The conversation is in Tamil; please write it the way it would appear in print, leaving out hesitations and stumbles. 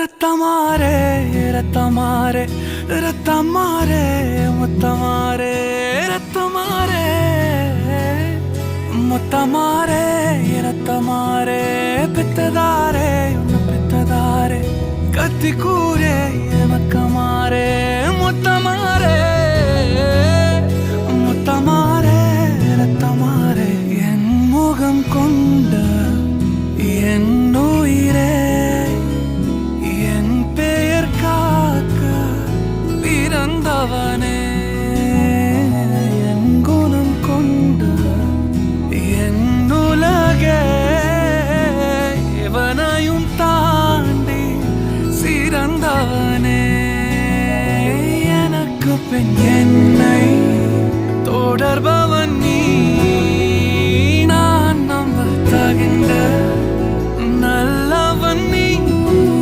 ரத்தமாரே ரத்தமாரே ரத்தமாரே முத்தமாரே ரத்தமாரே முத்தமாரே ரத்தமாரே பித்ததாரே உன்னை பித்ததாரே கத்தி கூரே மக்கமாரே முத்தமாரே முத்தமாரே ரத்தமாரே என் முகம் கொண்ட என் உயிரே என் பெயர் காக்க பிறந்தவனே என் குணம் கொண்ட என் உலகே எவனையும் தாண்டி சிறந்தவனே எனக்கு பின் என்னை தொடர்பவன்